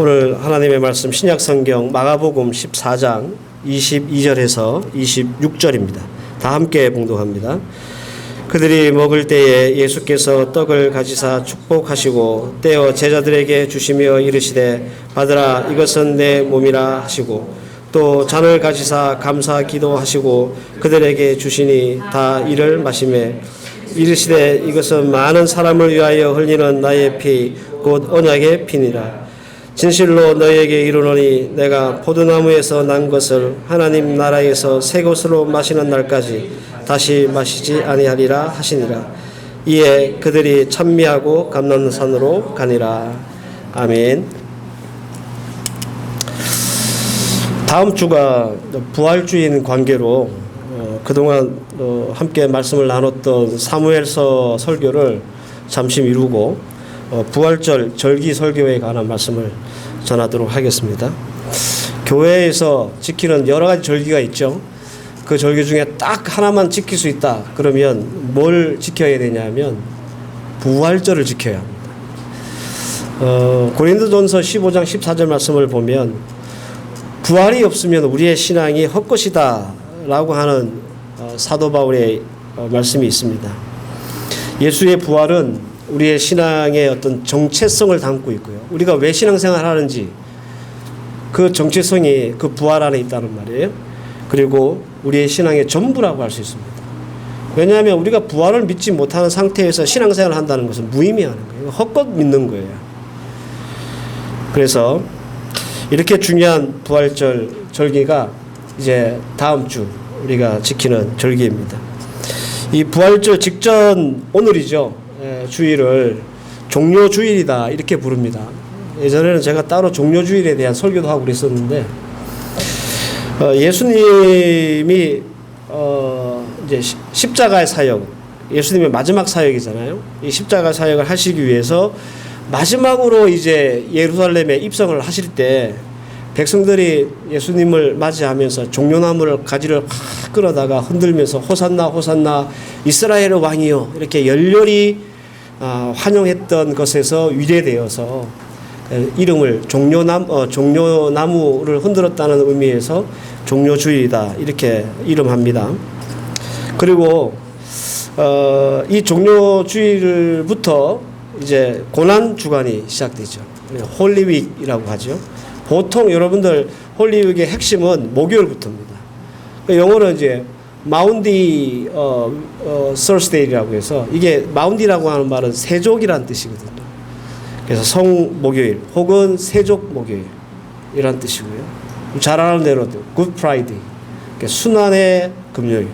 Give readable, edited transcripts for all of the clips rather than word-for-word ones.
오늘 하나님의 말씀 신약성경 마가복음 14장 22절에서 26절입니다. 다 함께 봉독합니다. 그들이 먹을 때에 예수께서 떡을 가지사 축복하시고 떼어 제자들에게 주시며 이르시되 받으라 이것은 내 몸이라 하시고 또 잔을 가지사 감사 기도하시고 그들에게 주시니 다 이를 마시매 이르시되 이것은 많은 사람을 위하여 흘리는 나의 피 곧 언약의 피니라. 진실로 너희에게 이르노니 내가 포도나무에서 난 것을 하나님 나라에서 새 것으로 마시는 날까지 다시 마시지 아니하리라 하시니라. 이에 그들이 찬미하고 감람산으로 가니라. 아멘. 다음 주가 부활주인 관계로 그동안 함께 말씀을 나눴던 사무엘서 설교를 잠시 미루고 부활절 절기 설교에 관한 말씀을 전하도록 하겠습니다. 교회에서 지키는 여러 가지 절기가 있죠. 그 절기 중에 딱 하나만 지킬 수 있다. 그러면 뭘 지켜야 되냐면 부활절을 지켜야 합니다. 고린도전서 15장 14절 말씀을 보면 부활이 없으면 우리의 신앙이 헛것이다 라고 하는 사도 바울의 말씀이 있습니다. 예수의 부활은 우리의 신앙의 어떤 정체성을 담고 있고요. 우리가 왜 신앙생활을 하는지 그 정체성이 그 부활 안에 있다는 말이에요. 그리고 우리의 신앙의 전부라고 할 수 있습니다. 왜냐하면 우리가 부활을 믿지 못하는 상태에서 신앙생활을 한다는 것은 무의미하는 거예요. 헛것 믿는 거예요. 그래서 이렇게 중요한 부활절 절기가 이제 다음 주 우리가 지키는 절기입니다. 이 부활절 직전 오늘이죠. 주일을 종료주일이다 이렇게 부릅니다. 예전에는 제가 따로 종료주일에 대한 설교도 하고 그랬었는데 예수님이 이제 십자가의 사역, 예수님의 마지막 사역이잖아요. 이 십자가 사역을 하시기 위해서 마지막으로 이제 예루살렘에 입성을 하실 때 백성들이 예수님을 맞이하면서 종려나무를 가지를 확 끌어다가 흔들면서 호산나 호산나 이스라엘의 왕이요 이렇게 열렬히 환영했던 것에서 위례되어서 이름을 종려나무를 흔들었다는 의미에서 종료주일이다 이렇게 이름합니다. 그리고 이 종료주일부터 이제 고난 주간이 시작되죠. 홀리윅이라고 하죠. 보통 여러분들 홀리윅의 핵심은 목요일부터입니다. 영어로 이제 마운디 서스데이라고 해서 이게 마운디라고 하는 말은 세족이라는 뜻이거든요. 그래서 성목요일 혹은 세족 목요일이라는 뜻이고요. 잘 아는 대로도 굿 프라이데이 순환의 금요일.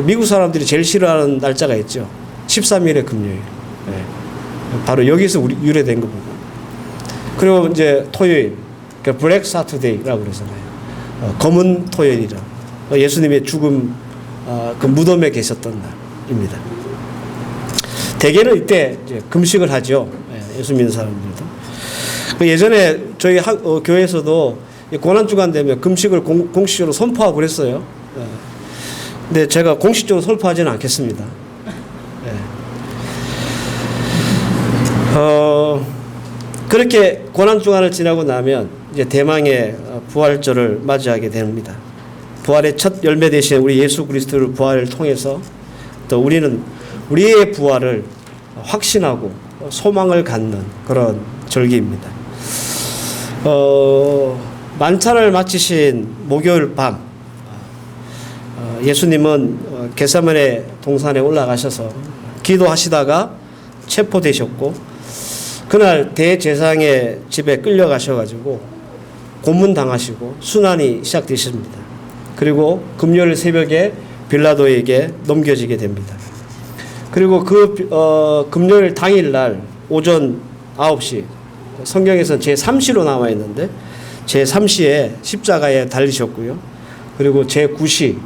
미국 사람들이 제일 싫어하는 날짜가 있죠. 13일의 금요일. 네. 바로 여기서 유래된 겁니다. 그리고 이제 토요일, 블랙 사투데이라고 그러잖아요. 검은 토요일이라. 예수님의 죽음, 그 무덤에 계셨던 날입니다. 대개는 이때 이제 금식을 하죠. 예수 믿는 사람들도. 예전에 저희 교회에서도 고난주간 되면 금식을 공식적으로 선포하고 그랬어요. 근데 제가 공식적으로 선포하지는 않겠습니다. 그렇게 고난주간을 지나고 나면 이제 대망의 부활절을 맞이하게 됩니다. 부활의 첫 열매 되신 우리 예수 그리스도의 부활을 통해서 또 우리는 우리의 부활을 확신하고 소망을 갖는 그런 절기입니다. 만찬을 마치신 목요일 밤 예수님은 겟세마네 동산에 올라가셔서 기도하시다가 체포되셨고 그날 대제사장의 집에 끌려가셔가지고 고문당하시고 순환이 시작되십니다. 그리고 금요일 새벽에 빌라도에게 넘겨지게 됩니다. 그리고 금요일 당일날 오전 9시 성경에서는 제3시로 나와 있는데 제3시에 십자가에 달리셨고요. 그리고 제9시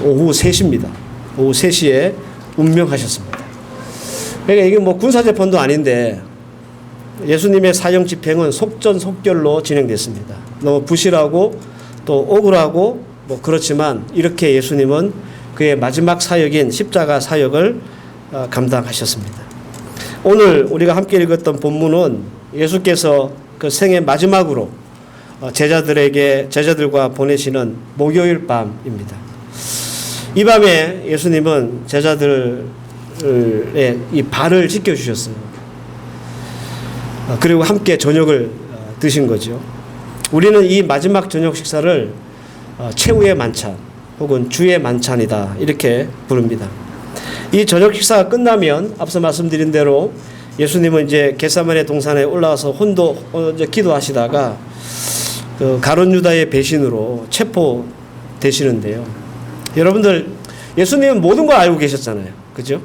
오후 3시입니다. 오후 3시에 운명하셨습니다. 그러니까 이게 뭐 군사재판도 아닌데 예수님의 사형 집행은 속전속결로 진행됐습니다. 너무 부실하고 또 억울하고 뭐 그렇지만 이렇게 예수님은 그의 마지막 사역인 십자가 사역을 감당하셨습니다. 오늘 우리가 함께 읽었던 본문은 예수께서 그 생애 마지막으로 제자들과 보내시는 목요일 밤입니다. 이 밤에 예수님은 제자들의 이 발을 씻겨주셨어요. 그리고 함께 저녁을 드신 거죠. 우리는 이 마지막 저녁 식사를 최후의 만찬 혹은 주의 만찬이다 이렇게 부릅니다. 이 저녁 식사가 끝나면 앞서 말씀드린 대로 예수님은 이제 겟세마네 동산에 올라와서 기도하시다가 그 가룟 유다의 배신으로 체포되시는데요. 여러분들 예수님은 모든 걸 알고 계셨잖아요. 그죠?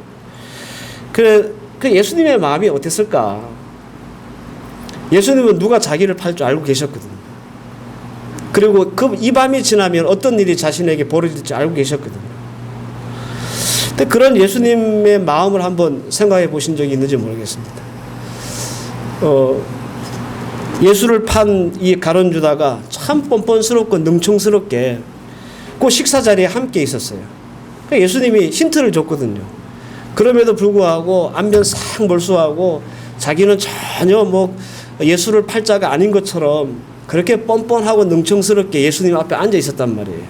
그 예수님의 마음이 어땠을까? 예수님은 누가 자기를 팔 줄 알고 계셨거든요. 그리고 이 밤이 지나면 어떤 일이 자신에게 벌어질지 알고 계셨거든요. 근데 그런 예수님의 마음을 한번 생각해 보신 적이 있는지 모르겠습니다. 예수를 판 이 가룟 유다가 참 뻔뻔스럽고 능청스럽게 그 식사 자리에 함께 있었어요. 예수님이 힌트를 줬거든요. 그럼에도 불구하고 안면 싹 몰수하고 자기는 전혀 예수를 팔 자가 아닌 것처럼 그렇게 뻔뻔하고 능청스럽게 예수님 앞에 앉아 있었단 말이에요.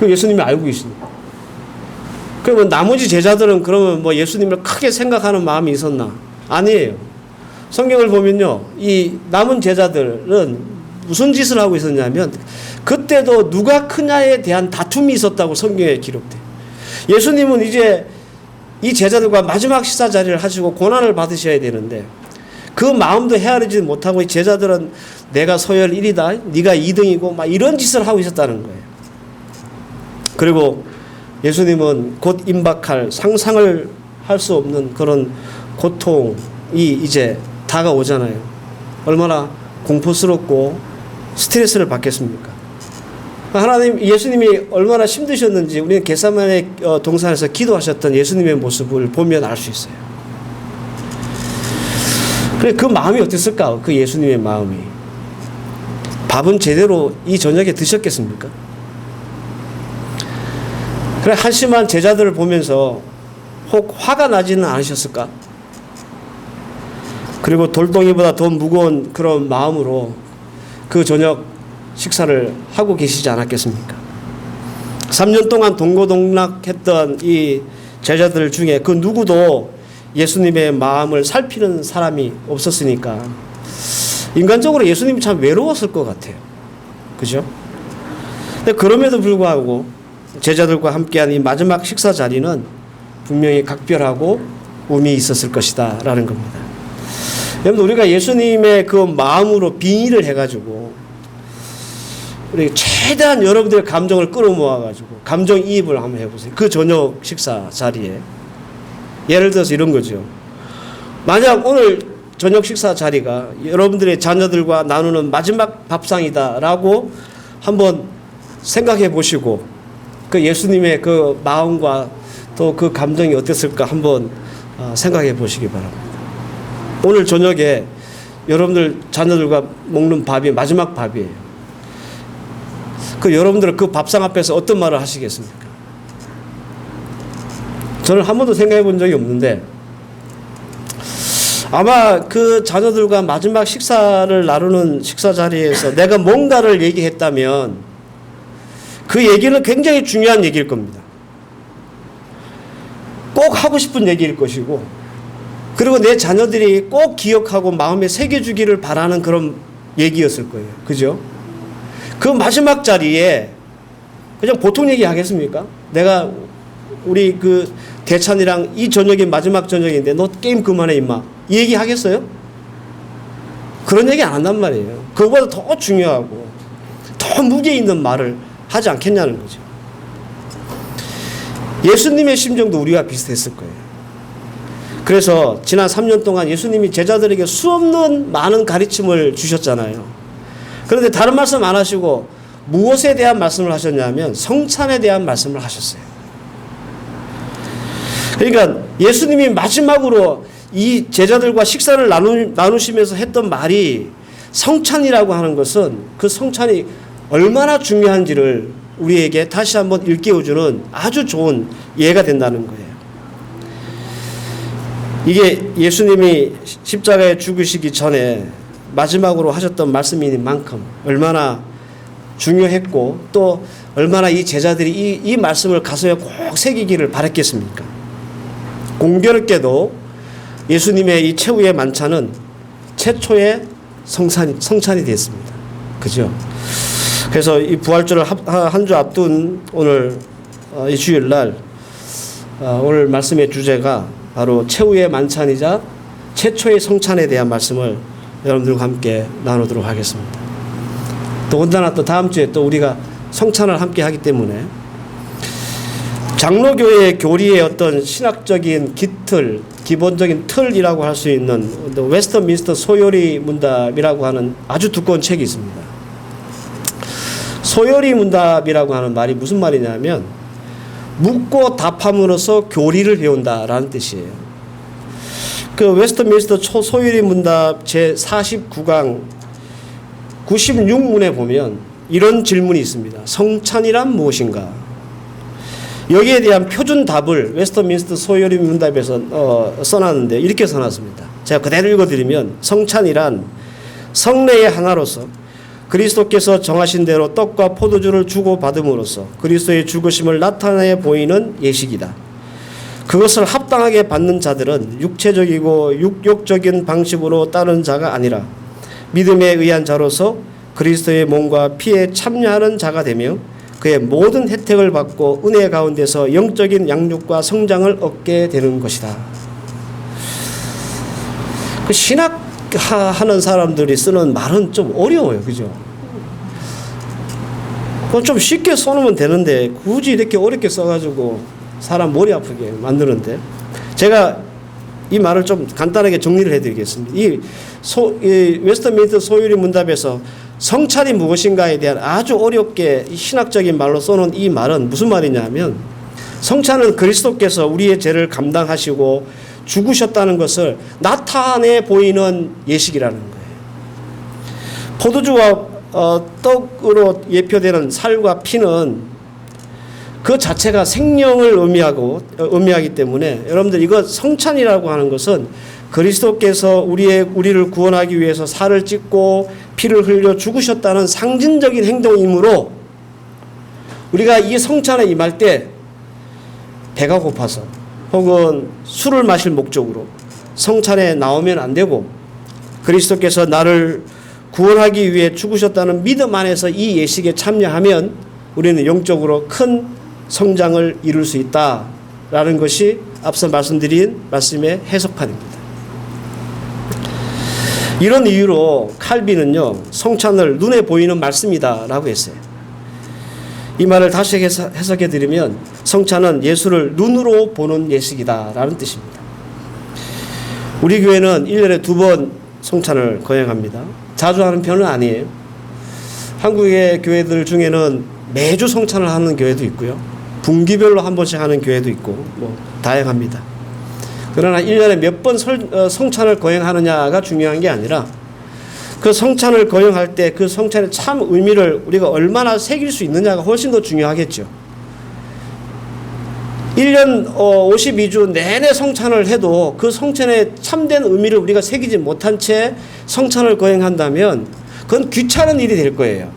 그 예수님이 알고 계시니까. 그러면 나머지 제자들은 그러면 예수님을 크게 생각하는 마음이 있었나? 아니에요. 성경을 보면요, 이 남은 제자들은 무슨 짓을 하고 있었냐면 그때도 누가 크냐에 대한 다툼이 있었다고 성경에 기록돼요. 예수님은 이제 이 제자들과 마지막 식사 자리를 하시고 고난을 받으셔야 되는데 그 마음도 헤아리지 못하고 이 제자들은 내가 서열 1위다, 네가 2등이고 막 이런 짓을 하고 있었다는 거예요. 그리고 예수님은 곧 임박할 상상을 할 수 없는 그런 고통이 이제 다가오잖아요. 얼마나 공포스럽고 스트레스를 받겠습니까? 예수님이 얼마나 힘드셨는지 우리는 겟세마네 동산에서 기도하셨던 예수님의 모습을 보면 알 수 있어요. 그래, 그 마음이 어땠을까? 그 예수님의 마음이. 밥은 제대로 이 저녁에 드셨겠습니까? 그래, 한심한 제자들을 보면서 혹 화가 나지는 않으셨을까? 그리고 돌덩이보다 더 무거운 그런 마음으로 그 저녁 식사를 하고 계시지 않았겠습니까? 3년 동안 동고동락했던 이 제자들 중에 그 누구도 예수님의 마음을 살피는 사람이 없었으니까 인간적으로 예수님이 참 외로웠을 것 같아요. 그죠? 근데 그럼에도 불구하고 제자들과 함께한 이 마지막 식사 자리는 분명히 각별하고 의미 있었을 것이다 라는 겁니다. 여러분, 우리가 예수님의 그 마음으로 빙의를 해가지고 우리 최대한 여러분들의 감정을 끌어모아가지고 감정이입을 한번 해보세요. 그 저녁 식사 자리에. 예를 들어서 이런 거죠. 만약 오늘 저녁 식사 자리가 여러분들의 자녀들과 나누는 마지막 밥상이다라고 한번 생각해 보시고 그 예수님의 그 마음과 또 그 감정이 어땠을까 한번 생각해 보시기 바랍니다. 오늘 저녁에 여러분들 자녀들과 먹는 밥이 마지막 밥이에요. 그 여러분들은 그 밥상 앞에서 어떤 말을 하시겠습니까? 저는 한 번도 생각해 본 적이 없는데 아마 그 자녀들과 마지막 식사를 나누는 식사 자리에서 내가 뭔가를 얘기했다면 그 얘기는 굉장히 중요한 얘기일 겁니다. 꼭 하고 싶은 얘기일 것이고 그리고 내 자녀들이 꼭 기억하고 마음에 새겨주기를 바라는 그런 얘기였을 거예요. 그죠? 그 마지막 자리에 그냥 보통 얘기 하겠습니까? 내가 우리 그 대찬이랑 이 저녁이 마지막 저녁인데 너 게임 그만해 임마. 이 얘기 하겠어요? 그런 얘기 안 한단 말이에요. 그거보다 더 중요하고 더 무게 있는 말을 하지 않겠냐는 거죠. 예수님의 심정도 우리와 비슷했을 거예요. 그래서 지난 3년 동안 예수님이 제자들에게 수없는 많은 가르침을 주셨잖아요. 그런데 다른 말씀 안 하시고 무엇에 대한 말씀을 하셨냐면 성찬에 대한 말씀을 하셨어요. 그러니까 예수님이 마지막으로 이 제자들과 식사를 나누시면서 했던 말이 성찬이라고 하는 것은 그 성찬이 얼마나 중요한지를 우리에게 다시 한번 일깨워주는 아주 좋은 예가 된다는 거예요. 이게 예수님이 십자가에 죽으시기 전에 마지막으로 하셨던 말씀인 만큼 얼마나 중요했고 또 얼마나 이 제자들이 이 말씀을 가슴에 꼭 새기기를 바랐겠습니까? 공교롭게도 예수님의 이 최후의 만찬은 최초의 성찬이 됐습니다. 그죠? 그래서 이 부활주를 한 주 앞둔 오늘 이 주일날 오늘 말씀의 주제가 바로 최후의 만찬이자 최초의 성찬에 대한 말씀을 여러분들과 함께 나누도록 하겠습니다. 더군다나 또 다음 주에 또 우리가 성찬을 함께 하기 때문에 장로교의 교리의 어떤 신학적인 기틀, 기본적인 틀이라고 할 수 있는 웨스터민스터 소요리 문답이라고 하는 아주 두꺼운 책이 있습니다. 소요리 문답이라고 하는 말이 무슨 말이냐면 묻고 답함으로써 교리를 배운다라는 뜻이에요. 그 웨스터민스터 소요리 문답 제49강 96문에 보면 이런 질문이 있습니다. 성찬이란 무엇인가? 여기에 대한 표준 답을 웨스터민스터 소요리 문답에서 써놨는데 이렇게 써놨습니다. 제가 그대로 읽어드리면 성찬이란 성례의 하나로서 그리스도께서 정하신 대로 떡과 포도주를 주고받음으로써 그리스도의 죽으심을 나타내 보이는 예식이다. 그것을 합당하게 받는 자들은 육체적이고 육욕적인 방식으로 따르는 자가 아니라 믿음에 의한 자로서 그리스도의 몸과 피에 참여하는 자가 되며 그의 모든 혜택을 받고 은혜 가운데서 영적인 양육과 성장을 얻게 되는 것이다. 그 신학하는 사람들이 쓰는 말은 좀 어려워요. 그죠? 그건 좀 쉽게 써놓으면 되는데 굳이 이렇게 어렵게 써가지고 사람 머리 아프게 만드는데 제가 이 말을 좀 간단하게 정리를 해드리겠습니다. 이 웨스터민스터 소요리 문답에서 성찬이 무엇인가에 대한 아주 어렵게 신학적인 말로 써놓은 이 말은 무슨 말이냐면 성찬은 그리스도께서 우리의 죄를 감당하시고 죽으셨다는 것을 나타내 보이는 예식이라는 거예요. 포도주와 떡으로 예표되는 살과 피는 그 자체가 생명을 의미하기 때문에 여러분들 이거 성찬이라고 하는 것은 그리스도께서 우리를 구원하기 위해서 살을 찢고 피를 흘려 죽으셨다는 상징적인 행동이므로 우리가 이 성찬에 임할 때 배가 고파서 혹은 술을 마실 목적으로 성찬에 나오면 안 되고 그리스도께서 나를 구원하기 위해 죽으셨다는 믿음 안에서 이 예식에 참여하면 우리는 영적으로 큰 성장을 이룰 수 있다라는 것이 앞서 말씀드린 말씀의 해석판입니다. 이런 이유로 칼빈은요, 성찬을 눈에 보이는 말씀이다라고 했어요. 이 말을 다시 해석해 드리면 성찬은 예수를 눈으로 보는 예식이다라는 뜻입니다. 우리 교회는 1년에 2번 성찬을 거행합니다. 자주 하는 편은 아니에요. 한국의 교회들 중에는 매주 성찬을 하는 교회도 있고요. 분기별로 한 번씩 하는 교회도 있고 뭐 다양합니다. 그러나 1년에 몇 번 성찬을 거행하느냐가 중요한 게 아니라 그 성찬을 거행할 때 그 성찬의 참 의미를 우리가 얼마나 새길 수 있느냐가 훨씬 더 중요하겠죠. 1년 52주 내내 성찬을 해도 그 성찬의 참된 의미를 우리가 새기지 못한 채 성찬을 거행한다면 그건 귀찮은 일이 될 거예요.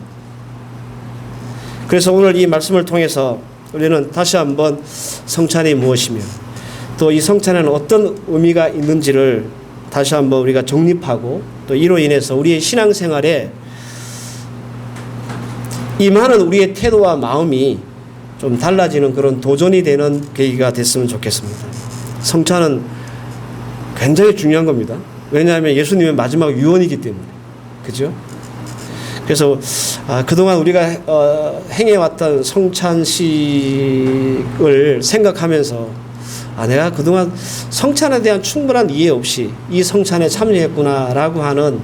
그래서 오늘 이 말씀을 통해서 우리는 다시 한번 성찬이 무엇이며 또 이 성찬에는 어떤 의미가 있는지를 다시 한번 우리가 정립하고 또 이로 인해서 우리의 신앙생활에 임하는 우리의 태도와 마음이 좀 달라지는 그런 도전이 되는 계기가 됐으면 좋겠습니다. 성찬은 굉장히 중요한 겁니다. 왜냐하면 예수님의 마지막 유언이기 때문에. 그죠? 그래서 그동안 우리가 행해왔던 성찬식을 생각하면서 내가 그동안 성찬에 대한 충분한 이해 없이 이 성찬에 참여했구나라고 하는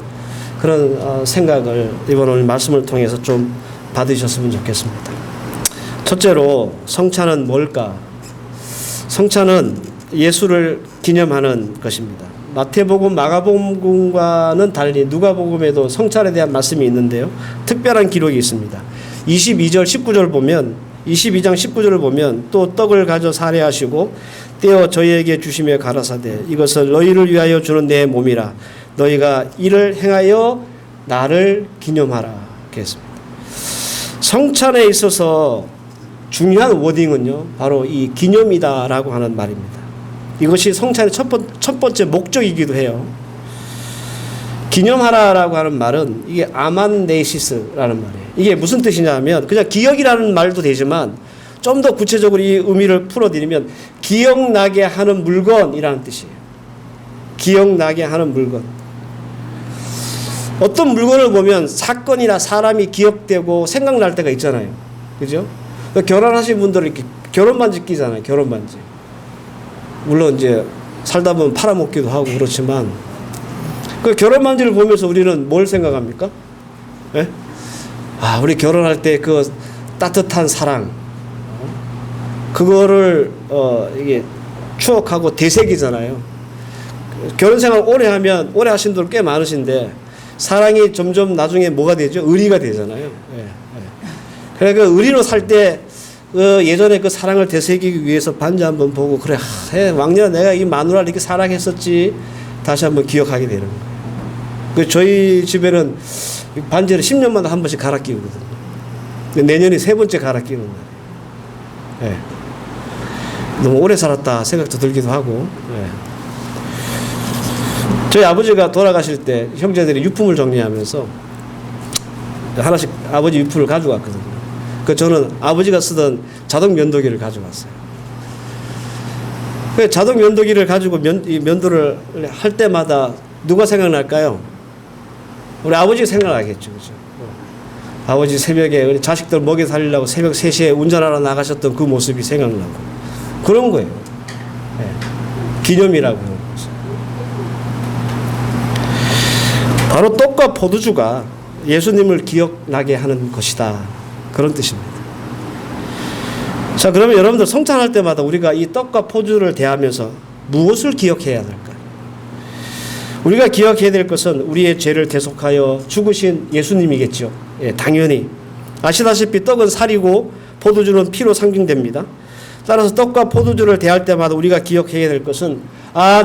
그런 생각을 이번 오늘 말씀을 통해서 좀 받으셨으면 좋겠습니다. 첫째로 성찬은 뭘까? 성찬은 예수를 기념하는 것입니다. 마태복음, 마가복음과는 달리 누가복음에도 성찬에 대한 말씀이 있는데요. 특별한 기록이 있습니다. 22장 19절을 보면 또 떡을 가져 살해하시고 떼어 저희에게 주시며 가라사대 이것은 너희를 위하여 주는 내 몸이라 너희가 이를 행하여 나를 기념하라 했습니다. 성찬에 있어서 중요한 워딩은요 바로 이 기념이다라고 하는 말입니다. 이것이 성찬의 첫 번째 목적이기도 해요. 기념하라라고 하는 말은 이게 아만네시스라는 말이에요. 이게 무슨 뜻이냐면 그냥 기억이라는 말도 되지만 좀 더 구체적으로 이 의미를 풀어드리면 기억나게 하는 물건이라는 뜻이에요. 기억나게 하는 물건. 어떤 물건을 보면 사건이나 사람이 기억되고 생각날 때가 있잖아요. 그죠? 결혼하신 분들은 이렇게 결혼반지 끼잖아요. 결혼반지. 물론 이제 살다 보면 팔아먹기도 하고 그렇지만 그 결혼반지를 보면서 우리는 뭘 생각합니까? 예? 아, 우리 결혼할 때 그 따뜻한 사랑. 그거를 이게 추억하고 되새기잖아요. 결혼 생활 오래 하면 오래 하신 분들 꽤 많으신데 사랑이 점점 나중에 뭐가 되죠? 의리가 되잖아요. 예, 예. 그래 그 의리로 살 때 예전에 그 사랑을 되새기기 위해서 반지 한번 보고 그래 왕년에 내가 이 마누라를 이렇게 사랑했었지 다시 한번 기억하게 되는 거예요. 그 저희 집에는 반지를 10년마다 한 번씩 갈아 끼우거든요. 내년이 세 번째 갈아 끼우는 날이에요. 예. 너무 오래 살았다 생각도 들기도 하고. 예. 저희 아버지가 돌아가실 때 형제들이 유품을 정리하면서 하나씩 아버지 유품을 가져갔거든요. 그 저는 아버지가 쓰던 자동 면도기를 가져갔어요. 그 자동 면도기를 가지고 면도를 할 때마다 누가 생각날까요? 우리 아버지가 생각나겠죠. 그죠? 아버지 새벽에 우리 자식들 먹여 살리려고 새벽 3시에 운전하러 나가셨던 그 모습이 생각나고 그런 거예요. 네. 기념이라고 하는 거죠. 바로 떡과 포도주가 예수님을 기억나게 하는 것이다. 그런 뜻입니다. 자, 그러면 여러분들 성찬할 때마다 우리가 이 떡과 포도주를 대하면서 무엇을 기억해야 될까요? 우리가 기억해야 될 것은 우리의 죄를 대속하여 죽으신 예수님이겠죠. 예, 당연히. 아시다시피 떡은 살이고 포도주는 피로 상징됩니다. 따라서 떡과 포도주를 대할 때마다 우리가 기억해야 될 것은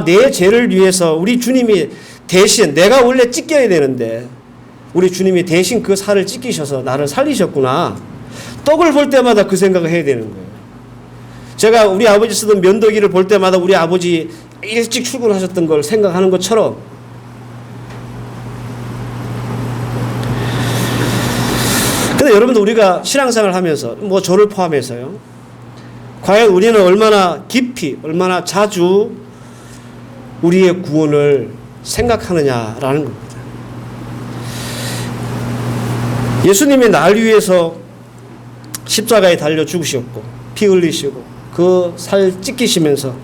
내 죄를 위해서 우리 주님이 대신 내가 원래 찢겨야 되는데 우리 주님이 대신 그 살을 찢기셔서 나를 살리셨구나. 떡을 볼 때마다 그 생각을 해야 되는 거예요. 제가 우리 아버지 쓰던 면도기를 볼 때마다 우리 아버지 일찍 출근하셨던 걸 생각하는 것처럼 근데 여러분들 우리가 신앙생활을 하면서 뭐 저를 포함해서요. 과연 우리는 얼마나 깊이 얼마나 자주 우리의 구원을 생각하느냐라는 겁니다. 예수님이 날 위해서 십자가에 달려 죽으셨고 피 흘리시고 그 살 찢기시면서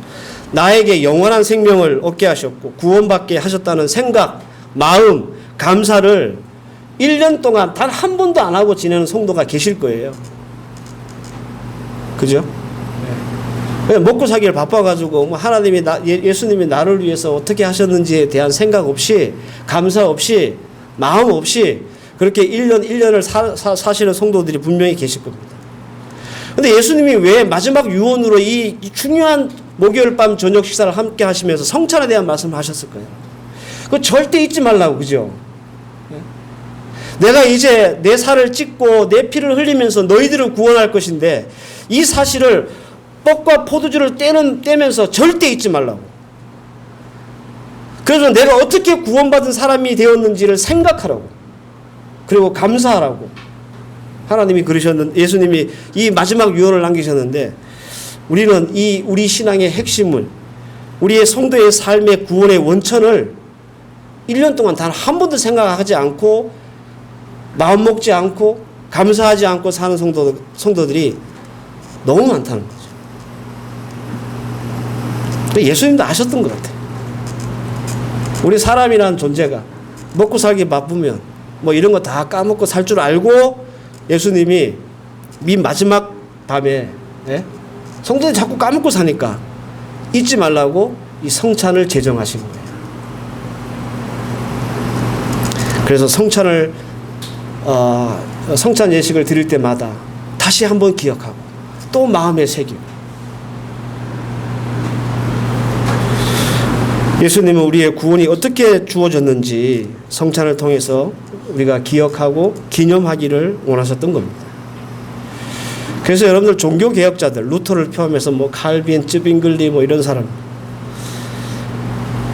나에게 영원한 생명을 얻게 하셨고 구원받게 하셨다는 생각, 마음, 감사를 1년 동안 단 한 번도 안 하고 지내는 성도가 계실 거예요. 그죠? 그냥 먹고 살기를 바빠가지고 뭐 하나님이 예수님이 나를 위해서 어떻게 하셨는지에 대한 생각 없이 감사 없이 마음 없이 그렇게 1년을 사시는 성도들이 분명히 계실 겁니다. 근데 예수님이 왜 마지막 유언으로 이 중요한 목요일 밤 저녁 식사를 함께 하시면서 성찬에 대한 말씀을 하셨을까요? 그거 절대 잊지 말라고, 그죠? 내가 이제 내 살을 찢고 내 피를 흘리면서 너희들을 구원할 것인데 이 사실을 떡과 포도주를 떼면서 절대 잊지 말라고. 그래서 내가 어떻게 구원받은 사람이 되었는지를 생각하라고. 그리고 감사하라고. 하나님이 그러셨는데 예수님이 이 마지막 유언을 남기셨는데 우리는 우리 신앙의 핵심을 우리의 성도의 삶의 구원의 원천을 1년 동안 단 한 번도 생각하지 않고 마음 먹지 않고 감사하지 않고 사는 성도들이 너무 많다는 거죠. 예수님도 아셨던 것 같아요. 우리 사람이라는 존재가 먹고 살기 바쁘면 뭐 이런 거 다 까먹고 살 줄 알고 예수님이 마지막 밤에 성도들이 자꾸 까먹고 사니까 잊지 말라고 이 성찬을 제정하신 거예요. 그래서 성찬 예식을 드릴 때마다 다시 한번 기억하고 또 마음에 새기고 예수님은 우리의 구원이 어떻게 주어졌는지 성찬을 통해서 우리가 기억하고 기념하기를 원하셨던 겁니다. 그래서 여러분들 종교개혁자들, 루터를 포함해서 뭐 칼빈, 쯔빙글리 뭐 이런 사람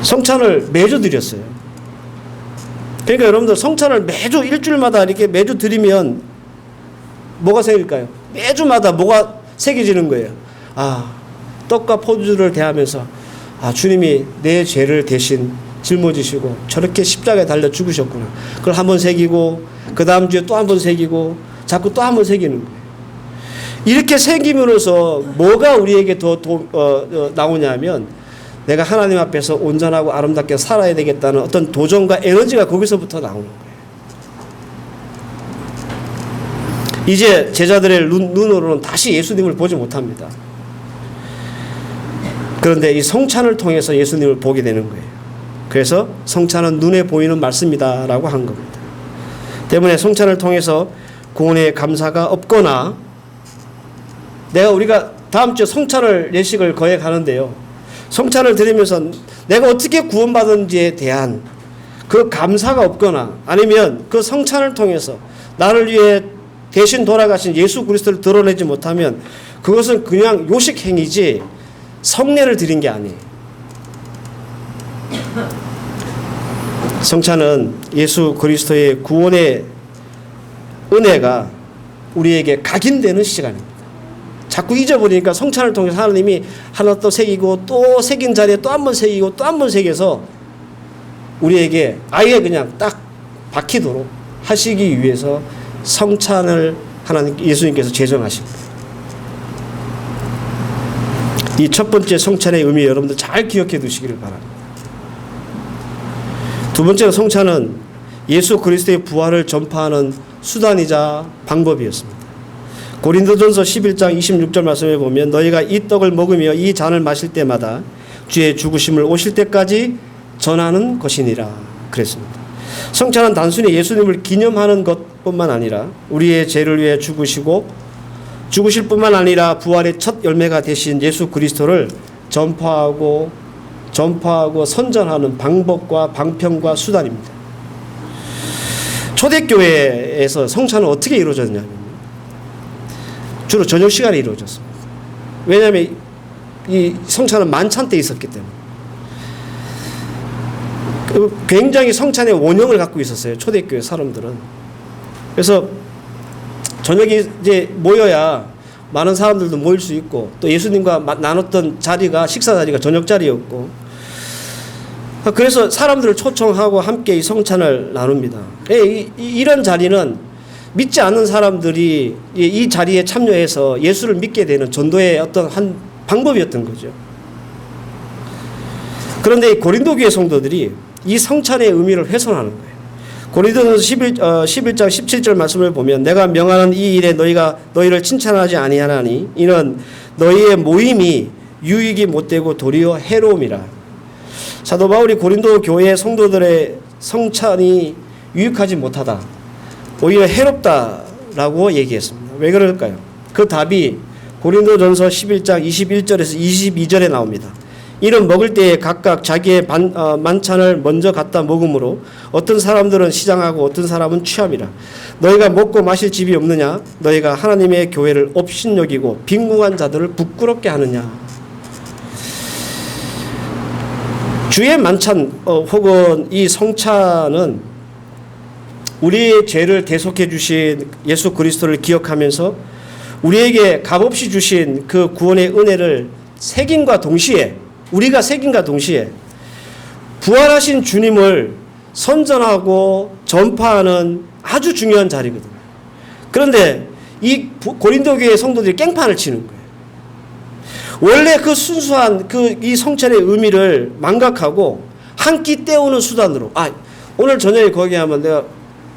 성찬을 매주 드렸어요. 그러니까 여러분들 성찬을 매주 일주일마다 이렇게 매주 드리면 뭐가 생길까요? 매주마다 뭐가 새겨지는 거예요. 아, 떡과 포도주를 대하면서 아, 주님이 내 죄를 대신 짊어지시고 저렇게 십자가에 달려 죽으셨구나. 그걸 한번 새기고 그 다음 주에 또 한 번 새기고 자꾸 또 한 번 새기는 거예요. 이렇게 새김으로써 뭐가 우리에게 더 나오냐면 내가 하나님 앞에서 온전하고 아름답게 살아야 되겠다는 어떤 도전과 에너지가 거기서부터 나오는 거예요. 이제 제자들의 눈으로는 다시 예수님을 보지 못합니다. 그런데 이 성찬을 통해서 예수님을 보게 되는 거예요. 그래서 성찬은 눈에 보이는 말씀이다라고 한 겁니다. 때문에 성찬을 통해서 구원의 감사가 없거나 우리가 다음 주에 성찬을 예식을 거행하는데요. 성찬을 드리면서 내가 어떻게 구원받은지에 대한 그 감사가 없거나 아니면 그 성찬을 통해서 나를 위해 대신 돌아가신 예수 그리스도를 드러내지 못하면 그것은 그냥 요식행위지 성례를 드린 게 아니에요. 성찬은 예수 그리스도의 구원의 은혜가 우리에게 각인되는 시간입니다. 자꾸 잊어버리니까 성찬을 통해서 하나님이 하나 또 새기고 또 새긴 자리에 또 한 번 새기고 또 한 번 새겨서 우리에게 아예 그냥 딱 박히도록 하시기 위해서 성찬을 예수님께서 제정하신 거예요. 이 첫 번째 성찬의 의미 여러분들 잘 기억해 두시기를 바랍니다. 두 번째로 성찬은 예수 그리스도의 부활을 전파하는 수단이자 방법이었습니다. 고린도전서 11장 26절 말씀에 보면 너희가 이 떡을 먹으며 이 잔을 마실 때마다 주의 죽으심을 오실 때까지 전하는 것이니라 그랬습니다. 성찬은 단순히 예수님을 기념하는 것뿐만 아니라 우리의 죄를 위해 죽으실 뿐만 아니라 부활의 첫 열매가 되신 예수 그리스도를 전파하고 선전하는 방법과 방편과 수단입니다. 초대교회에서 성찬은 어떻게 이루어졌냐면 주로 저녁 시간에 이루어졌습니다. 왜냐하면 이 성찬은 만찬 때 있었기 때문에 굉장히 성찬의 원형을 갖고 있었어요. 초대교회 사람들은. 그래서 저녁에 이제 모여야 많은 사람들도 모일 수 있고 또 예수님과 나눴던 자리가 식사 자리가 저녁 자리였고 그래서 사람들을 초청하고 함께 이 성찬을 나눕니다. 이런 자리는 믿지 않는 사람들이 이 자리에 참여해서 예수를 믿게 되는 전도의 어떤 한 방법이었던 거죠. 그런데 고린도 교회 성도들이 이 성찬의 의미를 훼손하는 거예요. 고린도전서 11장 17절 말씀을 보면 내가 명하는 이 일에 너희를 칭찬하지 아니하나니 이는 너희의 모임이 유익이 못되고 도리어 해로움이라. 사도 바울이 고린도 교회 성도들의 성찬이 유익하지 못하다, 오히려 해롭다라고 얘기했습니다. 왜 그럴까요? 그 답이 고린도전서 11장 21절에서 22절에 나옵니다. 이는 먹을 때에 각각 자기의 만찬을 먼저 갖다 먹음으로 어떤 사람들은 시장하고 어떤 사람은 취함이라. 너희가 먹고 마실 집이 없느냐? 너희가 하나님의 교회를 업신여기고 빈궁한 자들을 부끄럽게 하느냐? 주의 만찬 혹은 이 성찬은 우리의 죄를 대속해 주신 예수 그리스도를 기억하면서 우리에게 값없이 주신 그 구원의 은혜를 우리가 새김과 동시에 부활하신 주님을 선전하고 전파하는 아주 중요한 자리거든요. 그런데 이 고린도 교회 성도들이 깽판을 치는 거예요. 원래 그 순수한 이 성찬의 의미를 망각하고 한 끼 때우는 수단으로 오늘 저녁에 거기 하면 내가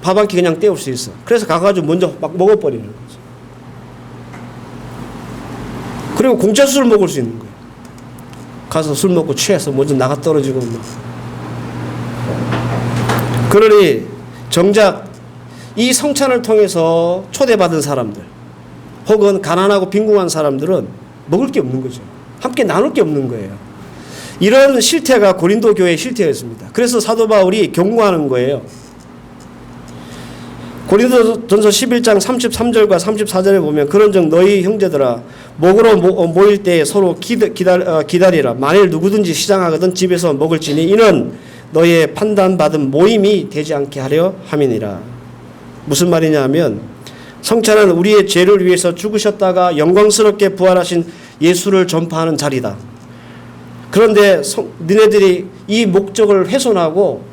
밥 한 끼 그냥 때울 수 있어. 그래서 가가지고 먼저 막 먹어버리는 거죠. 그리고 공짜 술을 먹을 수 있는 거예요. 가서 술 먹고 취해서 먼저 나가 떨어지고 막. 그러니 정작 이 성찬을 통해서 초대받은 사람들 혹은 가난하고 빈궁한 사람들은 먹을 게 없는 거죠. 함께 나눌 게 없는 거예요. 이런 실태가 고린도 교회의 실태였습니다. 그래서 사도 바울이 경고하는 거예요. 고린도전서 11장 33절과 34절에 보면 그런즉 너희 형제들아 목으로 모일 때에 서로 기다리라. 만일 누구든지 시장하거든 집에서 먹을지니 이는 너희의 판단받은 모임이 되지 않게 하려 함이니라. 무슨 말이냐 하면 성찬은 우리의 죄를 위해서 죽으셨다가 영광스럽게 부활하신 예수를 전파하는 자리다. 그런데 너네들이 이 목적을 훼손하고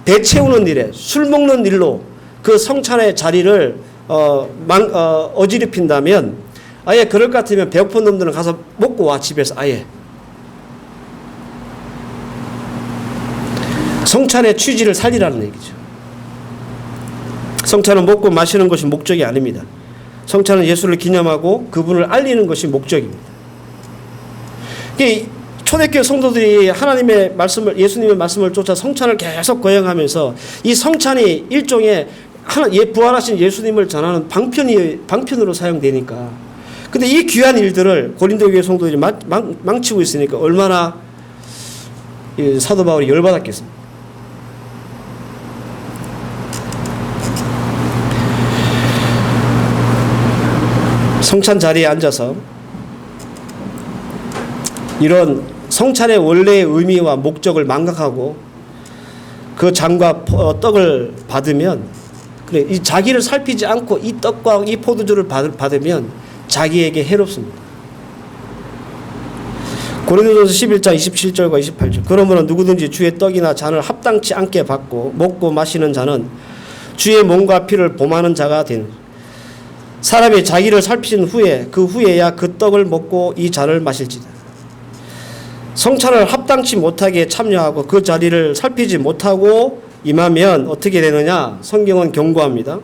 배 채우는 일에 술 먹는 일로 그 성찬의 자리를 어지럽힌다면 아예 그럴 것 같으면 배고픈 놈들은 가서 먹고 와 집에서 아예. 성찬의 취지를 살리라는 얘기죠. 성찬은 먹고 마시는 것이 목적이 아닙니다. 성찬은 예수를 기념하고 그분을 알리는 것이 목적입니다. 초대교회 성도들이 하나님의 말씀을 예수님의 말씀을 쫓아 성찬을 계속 거행하면서 이 성찬이 일종의 부활하신 예수님을 전하는 방편으로 사용되니까. 근데 이 귀한 일들을 고린도 교회 성도들이 망치고 있으니까 얼마나 사도 바울이 열받았겠습니까? 성찬 자리에 앉아서 이런 성찬의 원래의 의미와 목적을 망각하고 그 잔과 떡을 받으면 그래 이 자기를 살피지 않고 이 떡과 이 포도주를 받으면 자기에게 해롭습니다. 고린도전서 11장 27절과 28절 그러므로 누구든지 주의 떡이나 잔을 합당치 않게 받고 먹고 마시는 자는 주의 몸과 피를 범하는 자가 되는 사람이 자기를 살피신 후에 그 후에야 그 떡을 먹고 이 잔을 마실지다. 성찬을 합당치 못하게 참여하고 그 자리를 살피지 못하고 임하면 어떻게 되느냐? 성경은 경고합니다.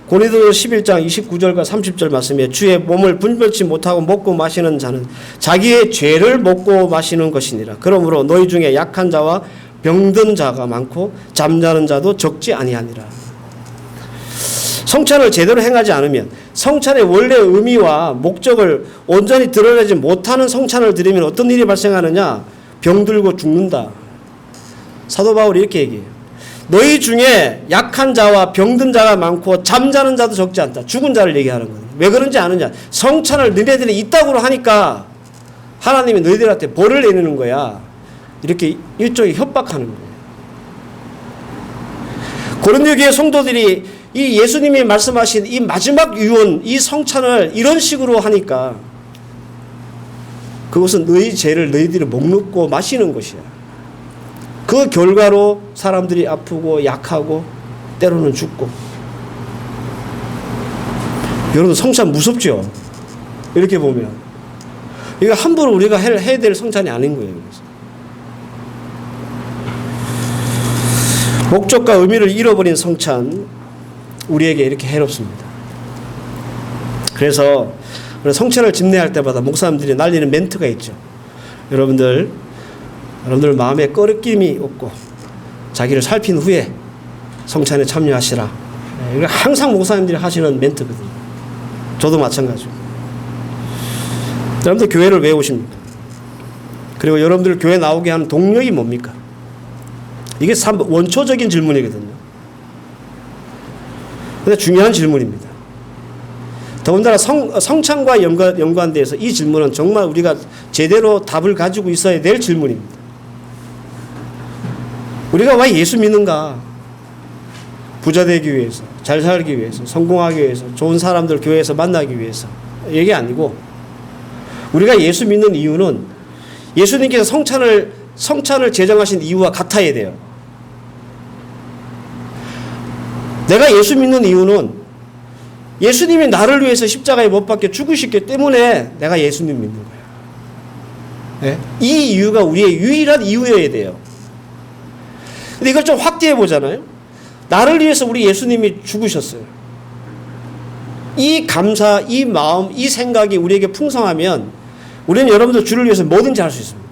고린도전서 11장 29절과 30절 말씀에 주의 몸을 분별치 못하고 먹고 마시는 자는 자기의 죄를 먹고 마시는 것이니라. 그러므로 너희 중에 약한 자와 병든 자가 많고 잠자는 자도 적지 아니하니라. 성찬을 제대로 행하지 않으면 성찬의 원래 의미와 목적을 온전히 드러내지 못하는 성찬을 드리면 어떤 일이 발생하느냐? 병들고 죽는다. 사도 바울이 이렇게 얘기해요. 너희 중에 약한 자와 병든 자가 많고 잠자는 자도 적지 않다. 죽은 자를 얘기하는 거예요. 왜 그런지 아느냐? 성찬을 너희들이 이따구로 하니까 하나님이 너희들한테 벌을 내리는 거야. 이렇게 일종의 협박하는 거예요. 고린도 교회 성도들이 이 예수님이 말씀하신 이 마지막 유언, 이 성찬을 이런 식으로 하니까 그것은 너희 죄를 너희들이 먹고 마시는 것이야. 그 결과로 사람들이 아프고 약하고 때로는 죽고. 여러분 성찬 무섭죠? 이렇게 보면. 이거 함부로 우리가 해야 될 성찬이 아닌 거예요. 그래서. 목적과 의미를 잃어버린 성찬 우리에게 이렇게 해롭습니다. 그래서 성찬을 집례할 때마다 목사님들이 날리는 멘트가 있죠. 여러분들 마음에 꺼리낌이 없고 자기를 살핀 후에 성찬에 참여하시라. 이거 항상 목사님들이 하시는 멘트거든요. 저도 마찬가지고. 여러분들 교회를 왜 오십니까? 그리고 여러분들 교회 나오게 하는 동력이 뭡니까? 이게 원초적인 질문이거든요. 근데 중요한 질문입니다. 더군다나 성찬과 연관돼서 이 질문은 정말 우리가 제대로 답을 가지고 있어야 될 질문입니다. 우리가 왜 예수 믿는가? 부자 되기 위해서, 잘 살기 위해서, 성공하기 위해서, 좋은 사람들 교회에서 만나기 위해서 이게 아니고 우리가 예수 믿는 이유는 예수님께서 성찬을 제정하신 이유와 같아야 돼요. 내가 예수 믿는 이유는 예수님이 나를 위해서 십자가에 못 박혀 죽으셨기 때문에 내가 예수님 믿는 거예요. 네? 이 이유가 우리의 유일한 이유여야 돼요. 근데 이걸 좀 확대해 보잖아요. 나를 위해서 우리 예수님이 죽으셨어요. 이 감사, 이 마음, 이 생각이 우리에게 풍성하면 우리는 여러분들 주를 위해서 뭐든지 할 수 있습니다.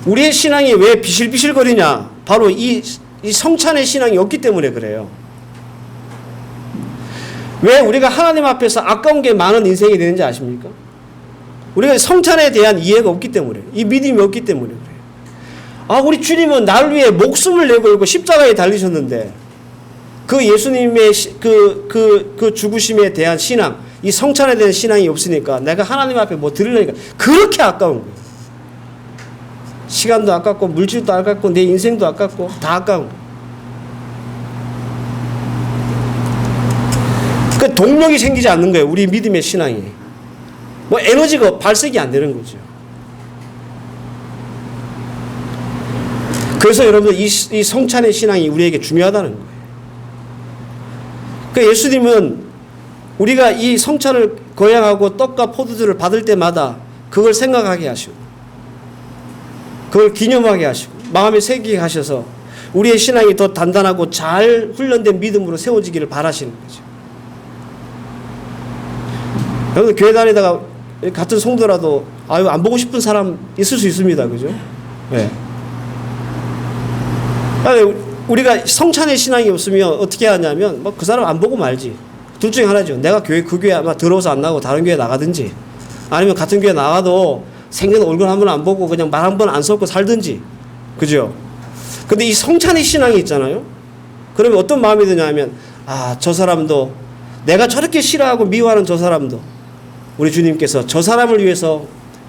우리의 신앙이 왜 비실비실거리냐? 바로 이 성찬의 신앙이 없기 때문에 그래요. 왜 우리가 하나님 앞에서 아까운 게 많은 인생이 되는지 아십니까? 우리가 성찬에 대한 이해가 없기 때문에, 이 믿음이 없기 때문에 그래요. 아, 우리 주님은 나를 위해 목숨을 내걸고 십자가에 달리셨는데 그 예수님의 그 죽으심에 대한 신앙, 이 성찬에 대한 신앙이 없으니까 내가 하나님 앞에 뭐 드리려니까 그렇게 아까운 거예요. 시간도 아깝고 물질도 아깝고 내 인생도 아깝고 다 아까운 거예요. 그 동력이 생기지 않는 거예요. 우리 믿음의 신앙이. 뭐 에너지가 발색이 안 되는 거죠. 그래서 여러분들 이 성찬의 신앙이 우리에게 중요하다는 거예요. 그 예수님은 우리가 이 성찬을 거행하고 떡과 포도주를 받을 때마다 그걸 생각하게 하시고 그걸 기념하게 하시고 마음에 새기게 하셔서 우리의 신앙이 더 단단하고 잘 훈련된 믿음으로 세워지기를 바라시는 거죠. 여러분 교회 다니다가 같은 성도라도 아유 안 보고 싶은 사람 있을 수 있습니다. 그죠? 네. 우리가 성찬의 신앙이 없으면 어떻게 하냐면 뭐 그 사람 안 보고 말지. 둘 중에 하나죠. 내가 그 교회 아마 들어와서 안 나가고 다른 교회 나가든지 아니면 같은 교회 나가도 생전 얼굴 한 번 안 보고 그냥 말 한 번 안 섞고 살든지. 그죠? 근데 이 성찬의 신앙이 있잖아요. 그러면 어떤 마음이 드냐면 아, 저 사람도 내가 저렇게 싫어하고 미워하는 저 사람도 우리 주님께서 저 사람을 위해서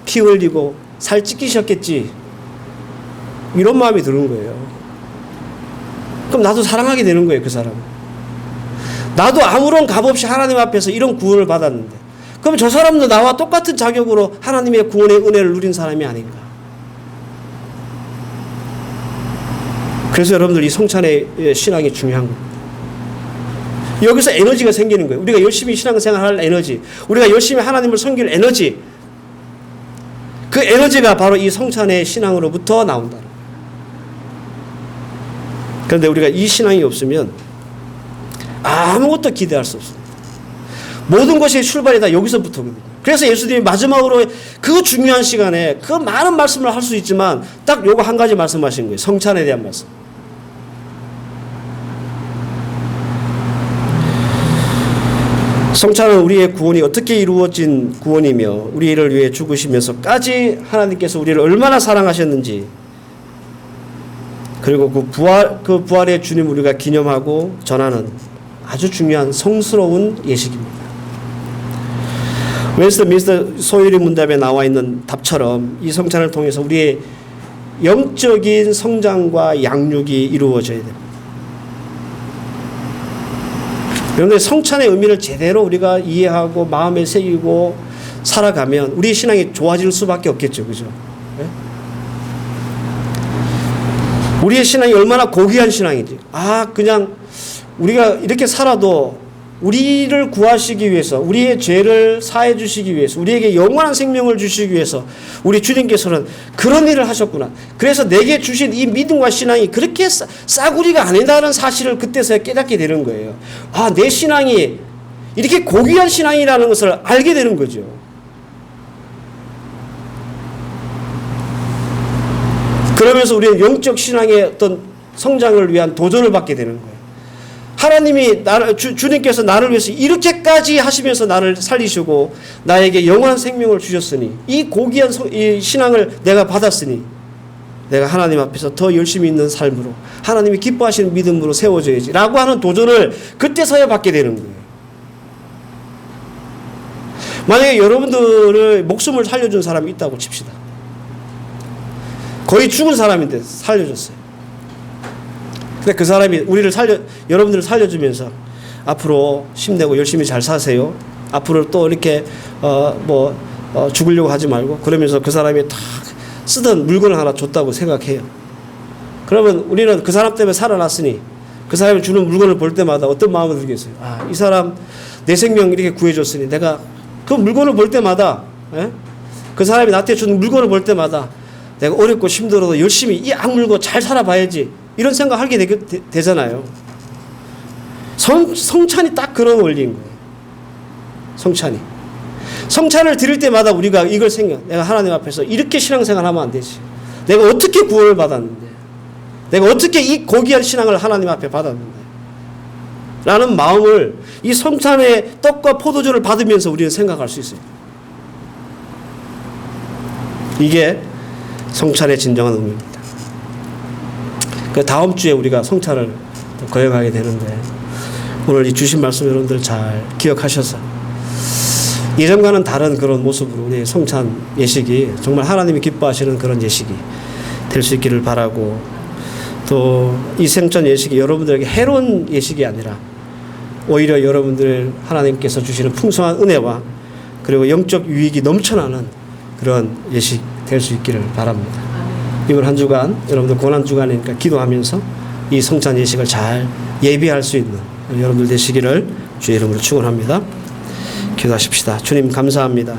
피 흘리고 살 찢기셨겠지. 이런 마음이 드는 거예요. 그럼 나도 사랑하게 되는 거예요, 그 사람. 나도 아무런 값 없이 하나님 앞에서 이런 구원을 받았는데, 그럼 저 사람도 나와 똑같은 자격으로 하나님의 구원의 은혜를 누린 사람이 아닌가. 그래서 여러분들 이 성찬의 신앙이 중요한 겁니다. 여기서 에너지가 생기는 거예요. 우리가 열심히 신앙생활할 에너지, 우리가 열심히 하나님을 섬길 에너지, 그 에너지가 바로 이 성찬의 신앙으로부터 나온다는 거예요. 그런데 우리가 이 신앙이 없으면 아무것도 기대할 수 없습니다. 모든 것의 출발이 다 여기서부터거든요. 그래서 예수님이 마지막으로 그 중요한 시간에 그 많은 말씀을 할 수 있지만 딱 요거 한 가지 말씀하신 거예요. 성찬에 대한 말씀. 성찬은 우리의 구원이 어떻게 이루어진 구원이며 우리를 위해 죽으시면서까지 하나님께서 우리를 얼마나 사랑하셨는지, 그리고 그 부활의 주님 우리가 기념하고 전하는 아주 중요한 성스러운 예식입니다. 웨스트민스터 소유리 문답에 나와 있는 답처럼 이 성찬을 통해서 우리의 영적인 성장과 양육이 이루어져야 됩니다. 그런데 성찬의 의미를 제대로 우리가 이해하고 마음에 새기고 살아가면 우리 신앙이 좋아질 수밖에 없겠죠. 그죠? 네? 우리의 신앙이 얼마나 고귀한 신앙인지. 아, 그냥 우리가 이렇게 살아도 우리를 구하시기 위해서, 우리의 죄를 사해 주시기 위해서, 우리에게 영원한 생명을 주시기 위해서 우리 주님께서는 그런 일을 하셨구나. 그래서 내게 주신 이 믿음과 신앙이 그렇게 싸구리가 아니다는 사실을 그때서야 깨닫게 되는 거예요. 아, 내 신앙이 이렇게 고귀한 신앙이라는 것을 알게 되는 거죠. 그러면서 우리는 영적 신앙의 어떤 성장을 위한 도전을 받게 되는 거예요. 하나님이 주님께서 나를 위해서 이렇게까지 하시면서 나를 살리시고 나에게 영원한 생명을 주셨으니, 이 고귀한 이 신앙을 내가 받았으니 내가 하나님 앞에서 더 열심히 있는 삶으로 하나님이 기뻐하시는 믿음으로 세워져야지 라고 하는 도전을 그때서야 받게 되는 거예요. 만약에 여러분들의 목숨을 살려준 사람이 있다고 칩시다. 거의 죽은 사람인데 살려줬어요. 근데 그 사람이 여러분들을 살려주면서 앞으로 힘내고 열심히 잘 사세요. 앞으로 또 이렇게 죽으려고 하지 말고, 그러면서 그 사람이 딱 쓰던 물건을 하나 줬다고 생각해요. 그러면 우리는 그 사람 때문에 살아났으니 그 사람이 주는 물건을 볼 때마다 어떤 마음을 들겠어요? 아, 이 사람 내 생명 이렇게 구해줬으니 내가 그 물건을 볼 때마다, 그 사람이 나한테 주는 물건을 볼 때마다 내가 어렵고 힘들어도 열심히 이 악물고 잘 살아봐야지, 이런 생각하게 되잖아요. 성찬이 딱 그런 원리인 거예요. 성찬을 드릴 때마다 우리가 이걸 내가 하나님 앞에서 이렇게 신앙생활 하면 안 되지. 내가 어떻게 구원을 받았는데, 내가 어떻게 이 고귀한 신앙을 하나님 앞에 받았는데 라는 마음을 이 성찬의 떡과 포도주를 받으면서 우리는 생각할 수 있어요. 이게 성찬의 진정한 의미입니다. 그 다음 주에 우리가 성찬을 거행하게 되는데 오늘 이 주신 말씀 여러분들 잘 기억하셔서 예전과는 다른 그런 모습으로 우리 성찬 예식이 정말 하나님이 기뻐하시는 그런 예식이 될 수 있기를 바라고, 또 이 성찬 예식이 여러분들에게 해로운 예식이 아니라 오히려 여러분들 하나님께서 주시는 풍성한 은혜와 그리고 영적 유익이 넘쳐나는 그런 예식 될 수 있기를 바랍니다. 이번 한 주간 여러분들 고난 주간이니까 기도하면서 이 성찬 예식을 잘 예비할 수 있는 여러분들 되시기를 주의 이름으로 축원합니다. 기도하십시다. 주님 감사합니다.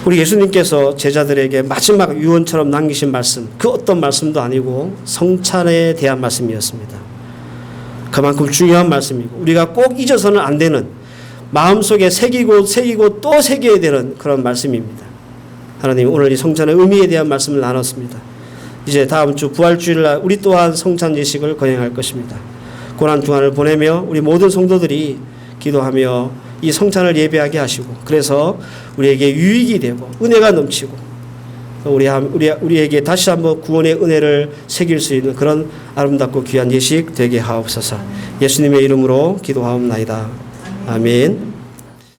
우리 예수님께서 제자들에게 마지막 유언처럼 남기신 말씀, 그 어떤 말씀도 아니고 성찬에 대한 말씀이었습니다. 그만큼 중요한 말씀이고 우리가 꼭 잊어서는 안 되는, 마음속에 새기고 또 새겨야 되는 그런 말씀입니다. 하나님, 오늘 이 성찬의 의미에 대한 말씀을 나눴습니다. 이제 다음 주 부활주일날 우리 또한 성찬 예식을 거행할 것입니다. 고난 주간을 보내며 우리 모든 성도들이 기도하며 이 성찬을 예배하게 하시고, 그래서 우리에게 유익이 되고 은혜가 넘치고 우리에게 다시 한번 구원의 은혜를 새길 수 있는 그런 아름답고 귀한 예식 되게 하옵소서. 예수님의 이름으로 기도하옵나이다. 아멘.